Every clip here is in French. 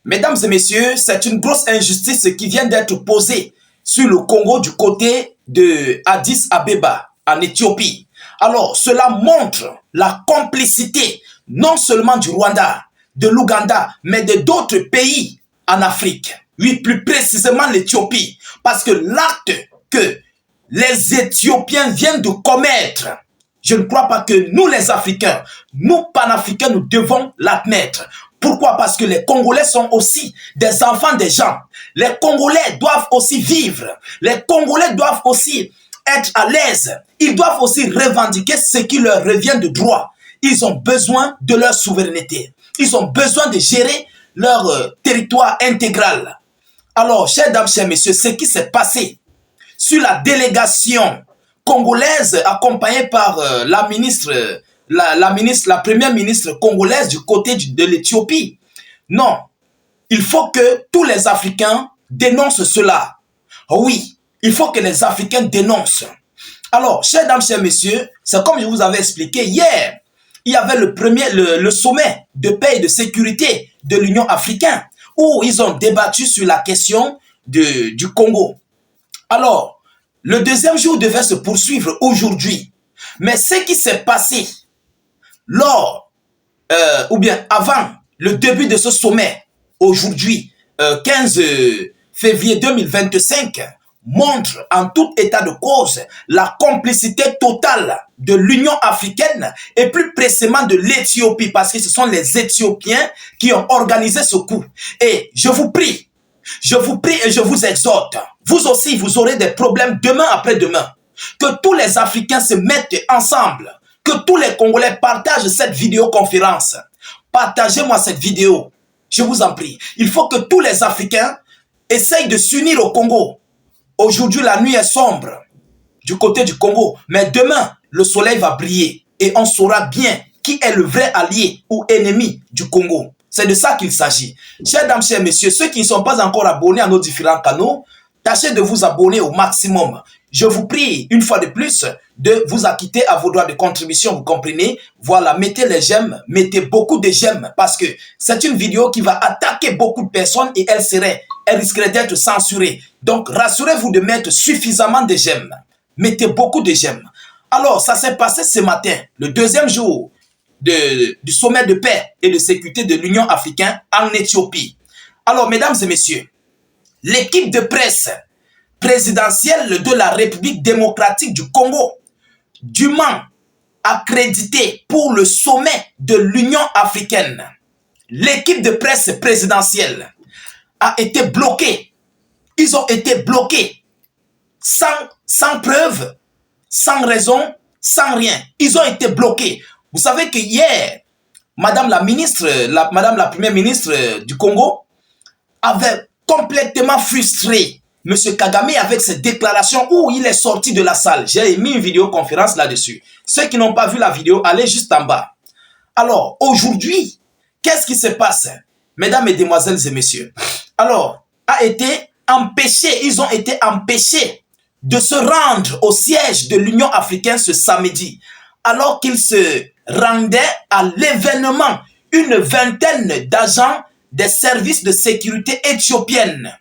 Mesdames et messieurs, c'est une grosse injustice qui vient d'être posée sur le Congo du côté de Addis Abeba, en Éthiopie. Alors, cela montre la complicité non seulement du Rwanda, de l'Ouganda, mais de d'autres pays en Afrique. Oui, plus précisément l'Éthiopie. Parce que l'acte que les Éthiopiens viennent de commettre, je ne crois pas que nous les Africains, nous panafricains, nous devons l'admettre. Pourquoi? Parce que les Congolais sont aussi des enfants des gens. Les Congolais doivent aussi vivre. Les Congolais doivent aussi être à l'aise. Ils doivent aussi revendiquer ce qui leur revient de droit. Ils ont besoin de leur souveraineté. Ils ont besoin de gérer leur territoire intégral. Alors, chers dames, chers messieurs, ce qui s'est passé sur la délégation congolaise accompagnée par la première ministre congolaise du côté de l'Éthiopie. Non, il faut que tous les Africains dénoncent cela. Oui, il faut que les Africains dénoncent. Alors, chers dames, chers messieurs, c'est comme je vous avais expliqué hier, il y avait le sommet de paix et de sécurité de l'Union africaine où ils ont débattu sur la question du Congo. Alors, le deuxième jour devait se poursuivre aujourd'hui. Mais ce qui s'est passé lors ou bien avant le début de ce sommet, aujourd'hui, 15 février 2025, montre en tout état de cause la complicité totale de l'Union africaine et plus précisément de l'Éthiopie, parce que ce sont les Éthiopiens qui ont organisé ce coup. Et je vous prie et je vous exhorte, vous aussi vous aurez des problèmes demain après-demain, que tous les Africains se mettent ensemble, que tous les Congolais partagent cette vidéoconférence. Partagez-moi cette vidéo, je vous en prie. Il faut que tous les Africains essayent de s'unir au Congo. Aujourd'hui, la nuit est sombre du côté du Congo, mais demain, le soleil va briller et on saura bien qui est le vrai allié ou ennemi du Congo. C'est de ça qu'il s'agit. Chers dames, chers messieurs, ceux qui ne sont pas encore abonnés à nos différents canaux, tâchez de vous abonner au maximum. Je vous prie, une fois de plus, de vous acquitter à vos droits de contribution, vous comprenez? Voilà, mettez les j'aime, mettez beaucoup de j'aime, parce que c'est une vidéo qui va attaquer beaucoup de personnes et elle risquerait d'être censurée. Donc, rassurez-vous de mettre suffisamment de j'aime. Mettez beaucoup de j'aime. Alors, ça s'est passé ce matin, le deuxième jour du sommet de paix et de sécurité de l'Union africaine en Éthiopie. Alors, mesdames et messieurs, l'équipe de presse présidentielle de la République démocratique du Congo, dûment accréditée pour le sommet de l'Union africaine, l'équipe de presse présidentielle a été bloquée. Ils ont été bloqués sans preuve, sans raison, sans rien. Ils ont été bloqués. Vous savez que hier, Madame la première ministre du Congo avait complètement frustré M. Kagame avec ses déclarations où il est sorti de la salle. J'ai mis une vidéoconférence là-dessus. Ceux qui n'ont pas vu la vidéo, allez juste en bas. Alors, aujourd'hui, qu'est-ce qui se passe, mesdames, mesdemoiselles et messieurs? Alors, ils ont été empêchés de se rendre au siège de l'Union africaine ce samedi, alors qu'ils se rendaient à l'événement. Une vingtaine d'agents des services de sécurité éthiopiennes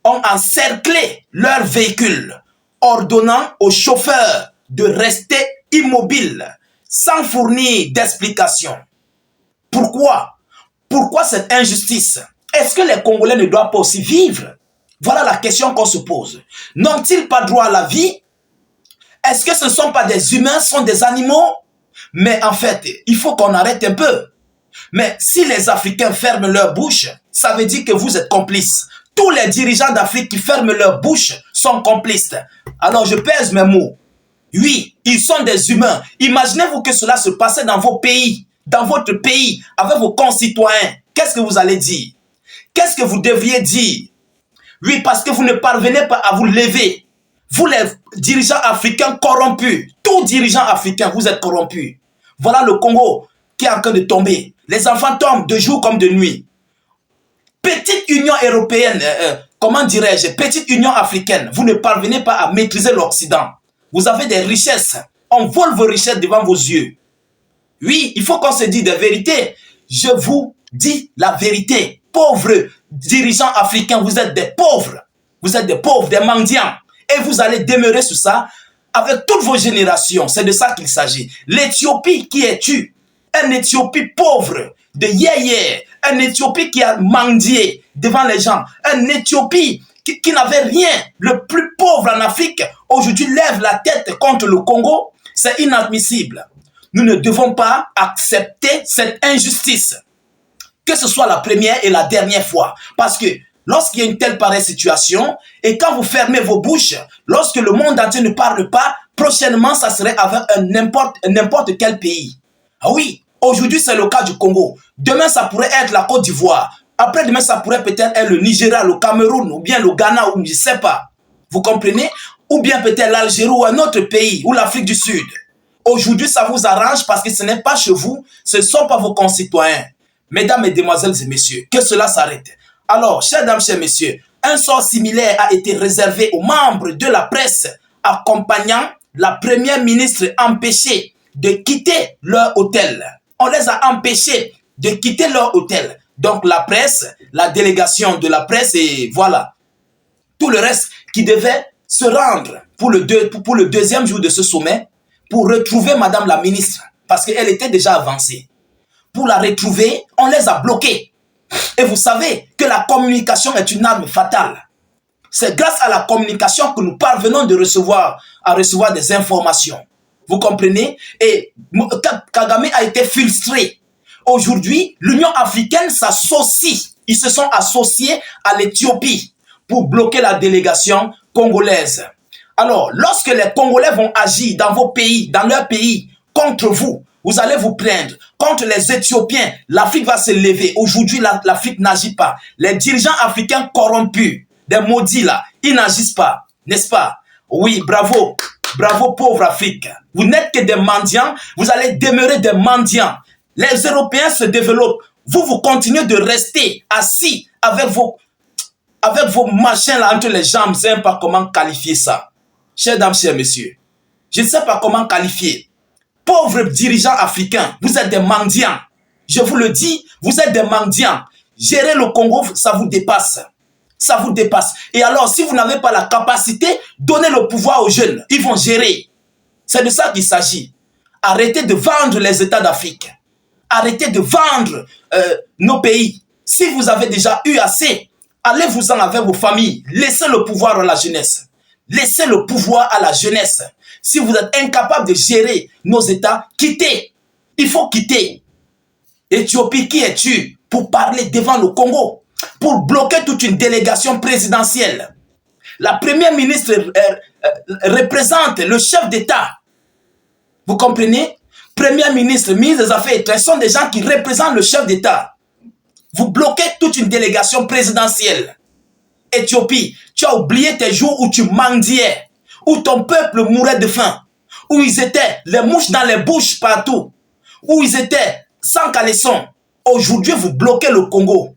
ont encerclé leur véhicule, ordonnant aux chauffeurs de rester immobiles sans fournir d'explication. Pourquoi? Pourquoi cette injustice? Est-ce que les Congolais ne doivent pas aussi vivre? Voilà la question qu'on se pose. N'ont-ils pas droit à la vie? Est-ce que ce ne sont pas des humains, ce sont des animaux? Mais en fait, il faut qu'on arrête un peu. Mais si les Africains ferment leur bouche, ça veut dire que vous êtes complices. Tous les dirigeants d'Afrique qui ferment leur bouche sont complices. Alors je pèse mes mots. Oui, ils sont des humains. Imaginez-vous que cela se passait dans vos pays, dans votre pays, avec vos concitoyens. Qu'est-ce que vous allez dire? Qu'est-ce que vous devriez dire? Oui, parce que vous ne parvenez pas à vous lever. Vous les dirigeants africains corrompus, tous dirigeants africains, vous êtes corrompus. Voilà le Congo qui est en train de tomber. Les enfants tombent de jour comme de nuit. Petite Union européenne, comment dirais-je, petite Union africaine, vous ne parvenez pas à maîtriser l'Occident. Vous avez des richesses, on vole vos richesses devant vos yeux. Oui, il faut qu'on se dise des vérités. Je vous dis la vérité. pauvres dirigeants africains, vous êtes des pauvres. Vous êtes des pauvres, des mendiants. Et vous allez demeurer sur ça avec toutes vos générations. C'est de ça qu'il s'agit. L'Éthiopie, qui es-tu? Un Éthiopie pauvre, de hier, un Éthiopie qui a mendié devant les gens, un Éthiopie qui n'avait rien, le plus pauvre en Afrique, aujourd'hui lève la tête contre le Congo. C'est inadmissible. Nous ne devons pas accepter cette injustice, que ce soit la première et la dernière fois. Parce que lorsqu'il y a une telle pareille situation, et quand vous fermez vos bouches, lorsque le monde entier ne parle pas, prochainement, ça serait avec n'importe quel pays. Ah oui, aujourd'hui, c'est le cas du Congo. Demain, ça pourrait être la Côte d'Ivoire. Après-demain, ça pourrait peut-être être le Nigeria, le Cameroun, ou bien le Ghana, ou je ne sais pas. Vous comprenez? Ou bien peut-être l'Algérie ou un autre pays, ou l'Afrique du Sud. Aujourd'hui, ça vous arrange parce que ce n'est pas chez vous, ce ne sont pas vos concitoyens. Mesdames, mesdemoiselles et messieurs, que cela s'arrête. Alors, chers dames, chers messieurs, un sort similaire a été réservé aux membres de la presse accompagnant la première ministre empêchée de quitter leur hôtel. On les a empêchés de quitter leur hôtel. Donc la presse, la délégation de la presse et voilà, tout le reste qui devait se rendre pour le deuxième jour de ce sommet pour retrouver Madame la ministre parce qu'elle était déjà avancée. Pour la retrouver, on les a bloqués. Et vous savez que la communication est une arme fatale. C'est grâce à la communication que nous parvenons à recevoir des informations. Vous comprenez? Et Kagame a été frustré. Aujourd'hui, l'Union africaine s'associe. Ils se sont associés à l'Éthiopie pour bloquer la délégation congolaise. Alors, lorsque les Congolais vont agir dans vos pays, dans leur pays, contre vous, vous allez vous plaindre. Contre les Éthiopiens, l'Afrique va se lever. Aujourd'hui, l'Afrique n'agit pas. Les dirigeants africains corrompus, des maudits là, ils n'agissent pas, n'est-ce pas? Oui, bravo, bravo pauvre Afrique. Vous n'êtes que des mendiants, vous allez demeurer des mendiants. Les Européens se développent. Vous continuez de rester assis avec vos machins là entre les jambes. Je ne sais pas comment qualifier ça. Chers dames, chers messieurs, je ne sais pas comment qualifier. Pauvres dirigeants africains, vous êtes des mendiants. Je vous le dis, vous êtes des mendiants. Gérer le Congo, ça vous dépasse. Ça vous dépasse. Et alors, si vous n'avez pas la capacité, donnez le pouvoir aux jeunes. Ils vont gérer. C'est de ça qu'il s'agit. Arrêtez de vendre les États d'Afrique. Arrêtez de vendre nos pays. Si vous avez déjà eu assez, allez-vous-en avec vos familles. Laissez le pouvoir à la jeunesse. Laissez le pouvoir à la jeunesse. Si vous êtes incapable de gérer nos États, quittez. Il faut quitter. Éthiopie, qui es-tu pour parler devant le Congo? Pour bloquer toute une délégation présidentielle. La première ministre représente le chef d'État. Vous comprenez? Premier ministre, ministre des Affaires étrangères, sont des gens qui représentent le chef d'État. Vous bloquez toute une délégation présidentielle. Éthiopie, tu as oublié tes jours où tu mendiais, où ton peuple mourait de faim, où ils étaient les mouches dans les bouches partout, où ils étaient sans caleçon. Aujourd'hui, vous bloquez le Congo.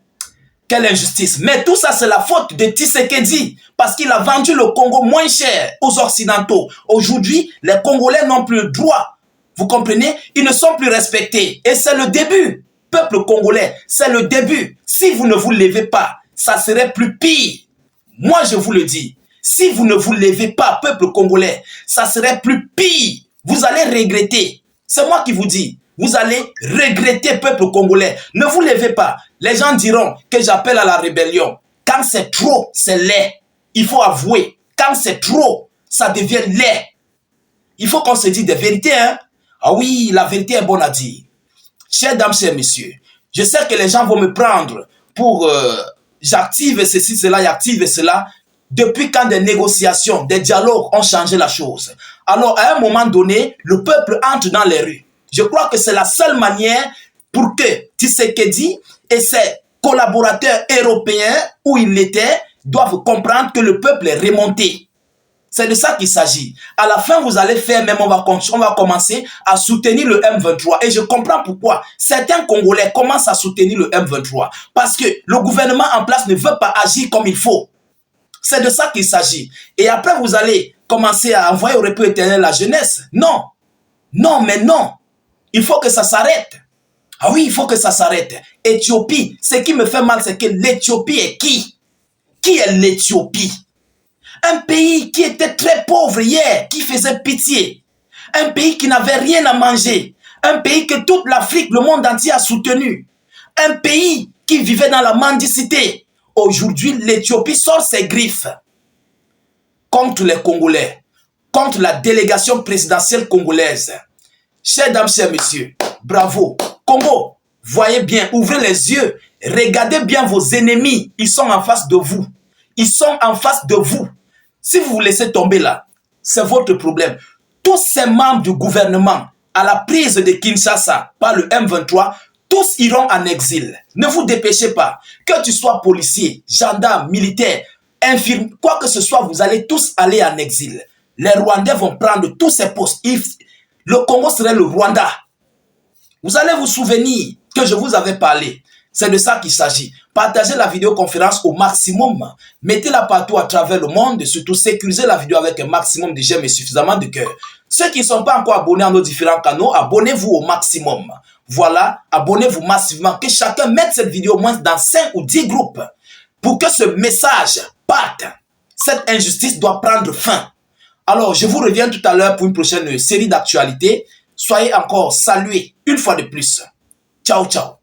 Quelle injustice. Mais tout ça, c'est la faute de Tshisekedi, parce qu'il a vendu le Congo moins cher aux Occidentaux. Aujourd'hui, les Congolais n'ont plus le droit. Vous comprenez? Ils ne sont plus respectés. Et c'est le début. Peuple congolais, c'est le début. Si vous ne vous levez pas, ça serait plus pire. Moi, je vous le dis. Si vous ne vous levez pas, peuple congolais, ça serait plus pire. Vous allez regretter. C'est moi qui vous dis. Vous allez regretter, peuple congolais. Ne vous levez pas. Les gens diront que j'appelle à la rébellion. Quand c'est trop, c'est laid. Il faut avouer. Quand c'est trop, ça devient laid. Il faut qu'on se dise des vérités. Hein? Ah oui, la vérité est bonne à dire. Chers dames, chers messieurs, je sais que les gens vont me prendre pour j'active ceci, cela, j'active cela. Depuis quand des négociations, des dialogues ont changé la chose. Alors, à un moment donné, le peuple entre dans les rues. Je crois que c'est la seule manière pour que Tshisekedi et ses collaborateurs européens, où il était, doivent comprendre que le peuple est remonté. C'est de ça qu'il s'agit. À la fin, vous allez faire, même on va commencer à soutenir le M23. Et je comprends pourquoi. Certains Congolais commencent à soutenir le M23. Parce que le gouvernement en place ne veut pas agir comme il faut. C'est de ça qu'il s'agit. Et après, vous allez commencer à envoyer au repos éternel la jeunesse. Non. Non, mais non. Il faut que ça s'arrête. Ah oui, il faut que ça s'arrête. Éthiopie, ce qui me fait mal, c'est que l'Éthiopie est qui? Qui est l'Éthiopie? Un pays qui était très pauvre hier, qui faisait pitié. Un pays qui n'avait rien à manger. Un pays que toute l'Afrique, le monde entier a soutenu. Un pays qui vivait dans la mendicité. Aujourd'hui, l'Éthiopie sort ses griffes contre les Congolais, contre la délégation présidentielle congolaise. Chers dames, chers messieurs, bravo. Congo, voyez bien, ouvrez les yeux, regardez bien vos ennemis, ils sont en face de vous. Ils sont en face de vous. Si vous vous laissez tomber là, c'est votre problème. Tous ces membres du gouvernement, à la prise de Kinshasa par le M23, tous iront en exil. Ne vous dépêchez pas. Que tu sois policier, gendarme, militaire, infirmier, quoi que ce soit, vous allez tous aller en exil. Les Rwandais vont prendre tous ces postes. Le Congo serait le Rwanda. Vous allez vous souvenir que je vous avais parlé. C'est de ça qu'il s'agit. Partagez la vidéoconférence au maximum. Mettez-la partout à travers le monde. Et surtout, sécurisez la vidéo avec un maximum de j'aime et suffisamment de cœur. Ceux qui ne sont pas encore abonnés à nos différents canaux, abonnez-vous au maximum. Voilà, abonnez-vous massivement. Que chacun mette cette vidéo au moins dans 5 ou 10 groupes. Pour que ce message parte. Cette injustice doit prendre fin. Alors, je vous reviens tout à l'heure pour une prochaine série d'actualités. Soyez encore salués une fois de plus. Ciao, ciao.